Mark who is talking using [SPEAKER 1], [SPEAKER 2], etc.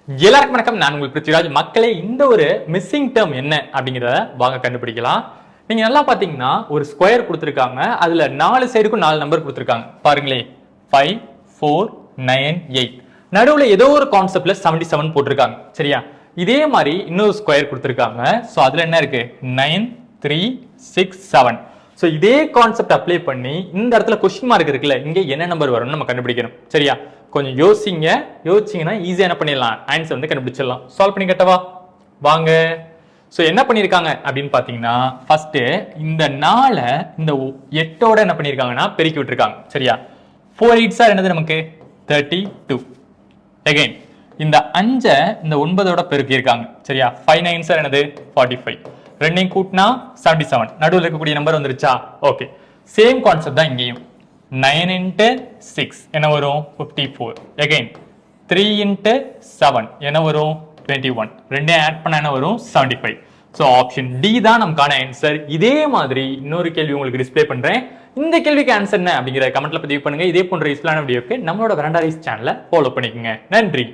[SPEAKER 1] எல்லாருக்கும் வணக்கம். நான் உங்கள் பிருத்திவிராஜ். மக்களே, இந்த ஒரு மிஸ்ஸிங் டேர்ம் என்ன அப்படிங்கிறத வாங்க கண்டுபிடிக்கலாம். நீங்க நல்லா பாத்தீங்கன்னா ஒரு ஸ்கொயர் கொடுத்துருக்காங்க. அதுல 4 சைடுக்கும் 4 நம்பர் கொடுத்துருக்காங்க. பாருங்களே, 5, 4, 9, 8. நடுவுல ஏதோ ஒரு கான்செப்ட்ல 77 போட்டிருக்காங்க. சரியா? இதே மாதிரி இன்னொரு ஸ்கொயர் கொடுத்துருக்காங்க. சோ அதுல என்ன இருக்கு? 9, 3, 6, 7. சோ இதே கான்செப்ட் அப்ளை பண்ணி இந்த இடத்துல கொஸ்டின் மார்க் இருக்குல்ல, இங்க என்ன நம்பர் வரும்னு நம்ம கண்டுபிடிக்கணும். சரியா? கொஞ்சம் யோசிச்சீங்கன்னா ஈஸியா என்ன பண்ணிடலாம், ஆன்சர் வந்து கண்டுபிடிச்சிடலாம். சால்வ் பண்ணி கட்டவா வாங்க. சோ என்ன பண்ணிருக்காங்க அப்படின்னு பாத்தீங்கன்னா, ஃபர்ஸ்ட் இந்த 4 இந்த 8ஓட என்ன பண்ணிருக்காங்கன்னா பெருக்கி விட்டுருக்காங்க. சரியா? 4 8s என்னது நமக்கு 32. அகைன் இந்த 5 இந்த 9ஓட பெருக்கி இருக்காங்க. சரியா? 5 9s என்னது 45. ரெண்டையும் கூட்டினா 77. நடுவில் இருக்கக்கூடிய நம்பர் வந்துருச்சா? ஓகே, சேம் கான்செப்ட் தான் இங்கேயும். 9 into 6 என்ன வரும்? 54. அகைன் 3 into 7 என்ன வரும்? 21. ரெண்டையும் ஆட் பண்ண என்ன வரும்? 75. ஸோ ஆப்ஷன் டி தான் நமக்கான ஆன்சர். இதே மாதிரி இன்னொரு கேள்வி உங்களுக்கு டிஸ்பிளே பண்றேன். இந்த கேள்விக்கு ஆன்சர் என்ன அப்படிங்கிற கமெண்ட்ல பதிவு பண்ணுங்க. இதே போன்ற யூஸ்ஃபுல்லான வீடியோக்கு நம்மளோட வெரண்டா ரைஸ் சேனலை ஃபாலோ பண்ணிக்கோங்க. நன்றி.